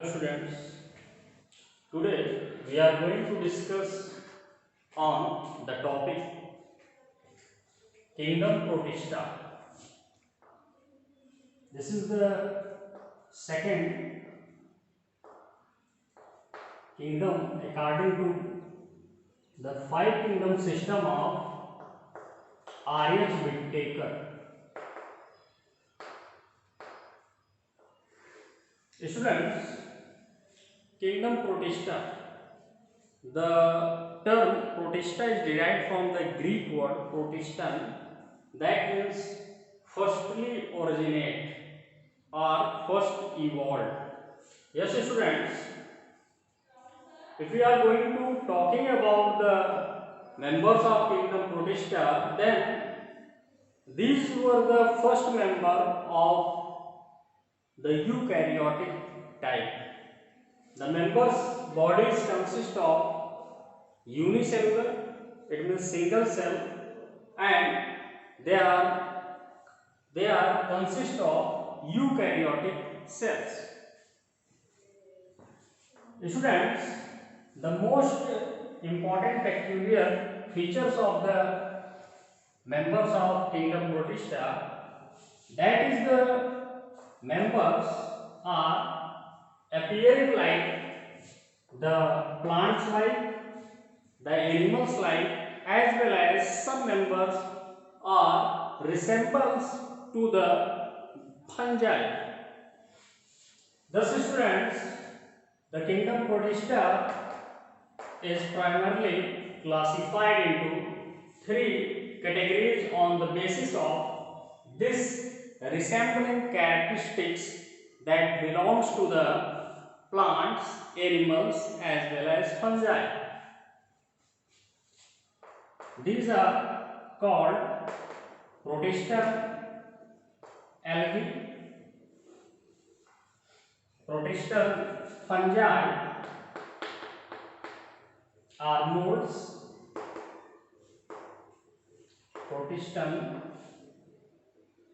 Students, today we are going to discuss on the topic Kingdom Protista. This is the second kingdom according to the five kingdom system of R.H. Whittaker. Students, Kingdom Protista. The term Protista is derived from the Greek word Protestant, that means firstly originate or first evolved. Yes, students, if we are going to talking about the members of Kingdom Protista, then these were the first member of the eukaryotic type. The members' bodies consist of unicellular, it means single cell, and they are consist of eukaryotic cells. Students, the most important peculiar features of the members of Kingdom Protista, that is the members are appearing like the plants like, the animals like, as well as some members are resembles to the fungi. Thus, students, the Kingdom Protista is primarily classified into three categories on the basis of this resembling characteristics that belongs to the plants, animals as well as fungi. These are called Protista algae, Protista fungi are molds, Protista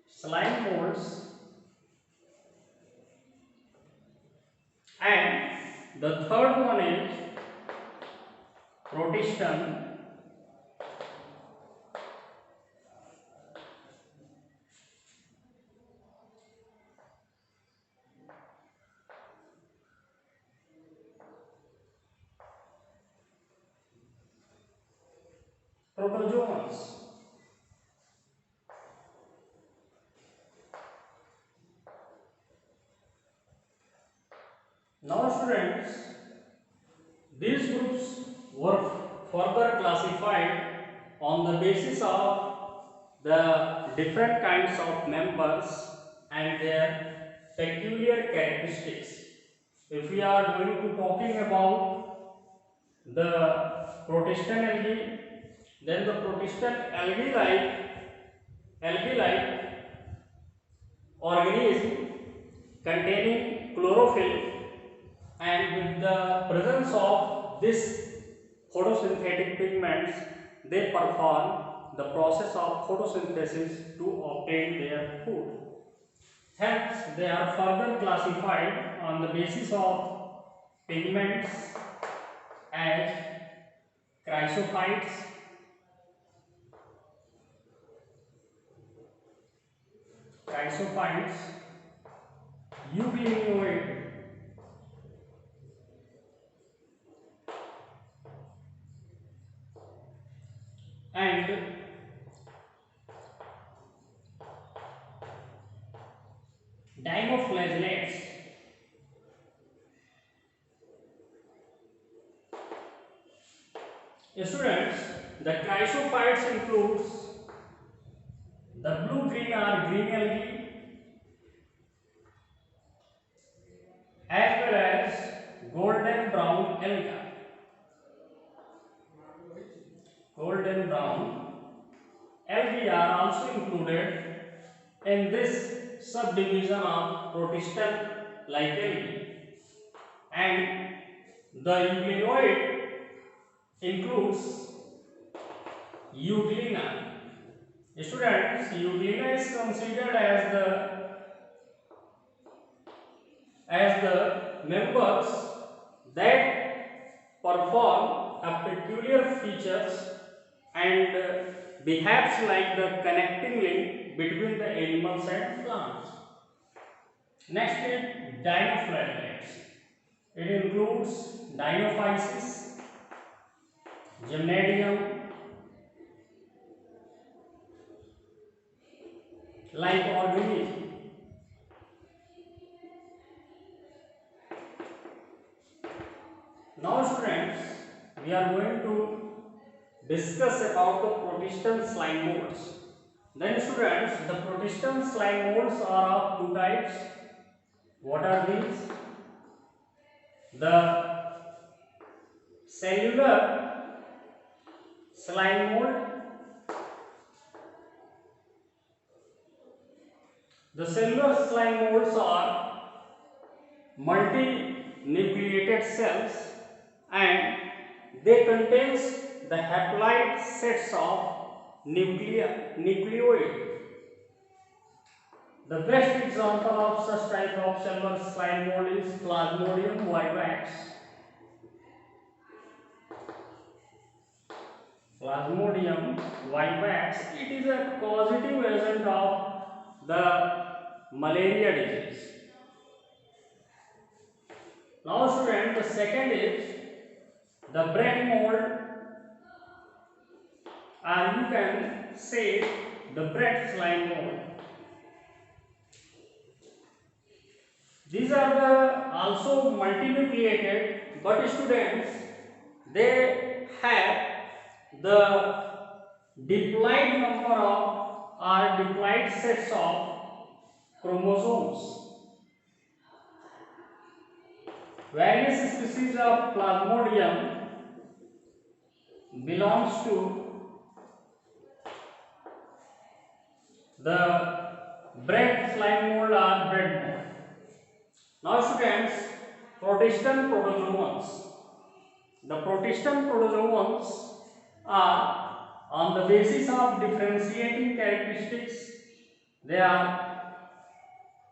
slime molds, and the third one is Protista protozoans. Now, students, these groups were further classified on the basis of the different kinds of members and their peculiar characteristics. If we are going to talking about the Protestant algae, then the Protestant algae-like organism containing chlorophyll, and with the presence of this photosynthetic pigments, they perform the process of photosynthesis to obtain their food. Hence, they are further classified on the basis of pigments as chrysophytes, euglenoid, and dimoflagellates. Students, the chrysophytes includes the blue-green or green algae as well as golden brown algae. Golden brown algae are also included in this subdivision of Protista like algae, and the euglenoid includes euglena. Students, euglena is considered as the members that perform a peculiar features and behaves like the connecting link between the animals and plants. Next is dinoflagellates. It includes Dinophysis, Gymnadium, like organisms. Now students, we are going to discuss about the protista slime molds. Then students, the protista slime molds are of two types. What are these? The cellular slime mold. The cellular slime molds are multinucleated cells and they contains the haploid sets of nucleoid. The best example of such type of cellular slime mold is Plasmodium vivax. Plasmodium vivax, it is a causative agent of the malaria disease. Now student, the second is the bread mold, and you can say the bread slime mold. These are the also multinucleated, but students, they have the diploid number of or diploid sets of chromosomes. Various species of Plasmodium belongs to the bread slime mold or bread mold. Now students, protista protozoans. The protista protozoans are on the basis of differentiating characteristics. They are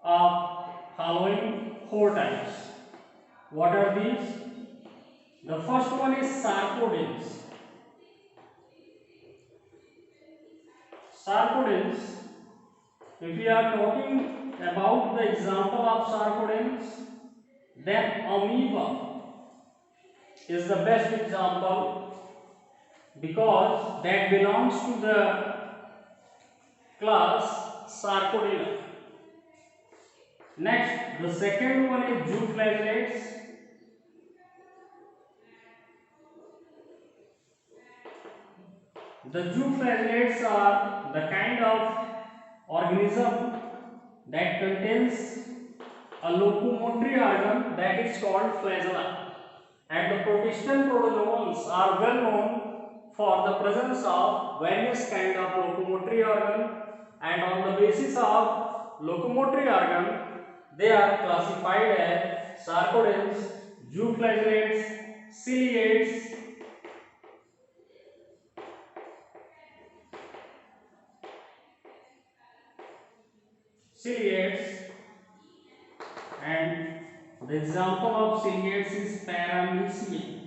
of following four types. What are these? The first one is sarcodines. Sarcodines, if we are talking about the example of sarcodines, then amoeba is the best example because that belongs to the class Sarcodina. Next, the second one is zooflagellates. The zooflagellates are the kind of organism that contains a locomotory organ that is called flagella, and the protista protozoans are well known for the presence of various kind of locomotory organ, and on the basis of locomotory organ they are classified as sarcodines, zooflagellates, ciliates, and the example of ciliates is Paramecium,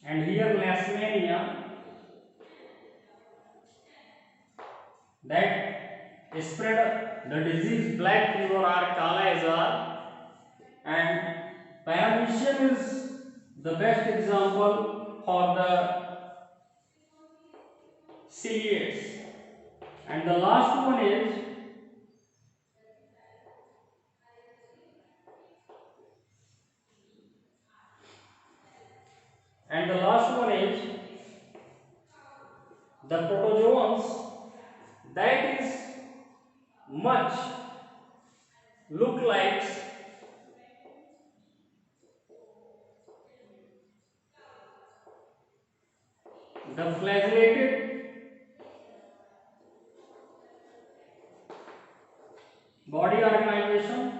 and here Leishmania that spread the disease black fever or kala azar, and Paramecium is the best example for the ciliates, and the last one is the protozoans that is much look like the flagellated body organization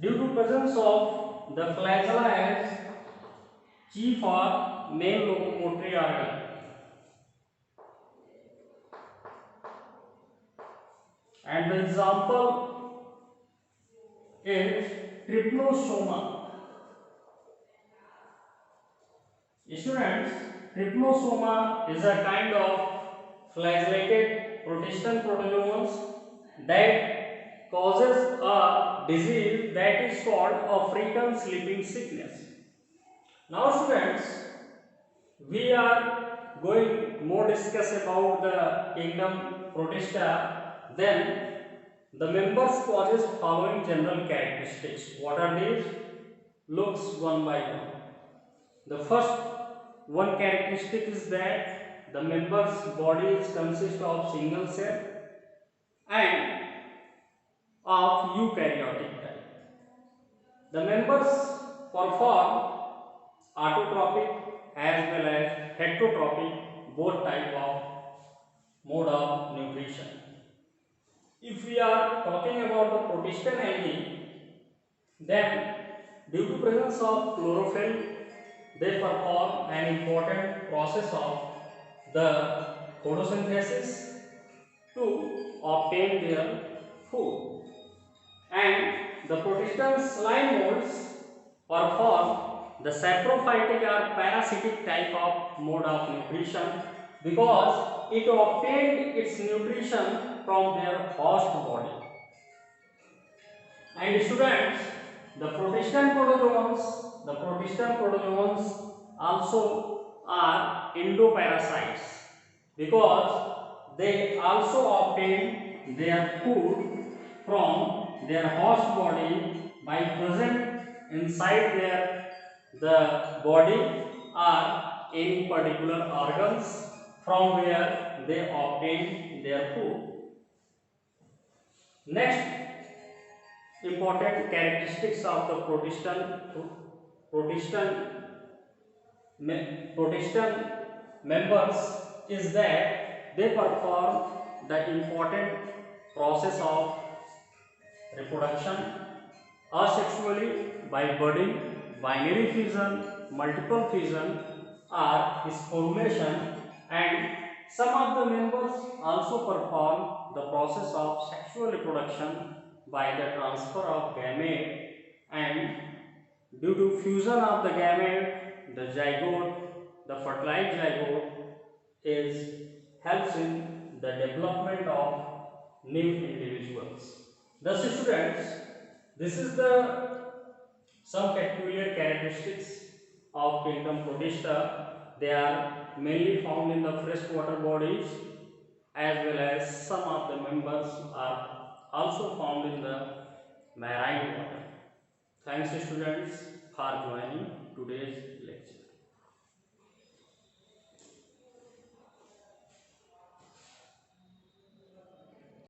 due to presence of the flagella as chief or main locomotory organ. And the example is trypanosoma. Students, trypanosoma is a kind of flagellated protestant proteozoans that causes a disease that is called African sleeping sickness. Now students, we are going more discuss about the kingdom Protista. Then the members possess following general characteristics. What are these? Looks one by one. The first one characteristic is that the members' bodies consist of single cell and of eukaryotic type. The members perform autotrophic as well as heterotrophic, both type of mode of nutrition. If we are talking about the Protistan algae, then due to presence of chlorophyll, they perform an important process of the photosynthesis to obtain their food. And the Protistan slime molds perform the saprophytic or parasitic type of mode of nutrition because it obtained its nutrition from their host body. And students, the Protestant protozoans also are endoparasites because they also obtain their food from their host body by present inside the body or any particular organs from where they obtain their food. Next important characteristics of the Protestant members is that they perform the important process of reproduction asexually by budding, binary fission, multiple fission, or sporulation, and some of the members also perform the process of sexual reproduction by the transfer of gamete, and due to fusion of the gamete, the zygote, the fertilized zygote is helps in the development of new individuals. Thus students, this is the some peculiar characteristics of kingdom Protista. They are mainly found in the freshwater bodies as well as some of the members are also found in the marine water. Thanks students for joining today's lecture.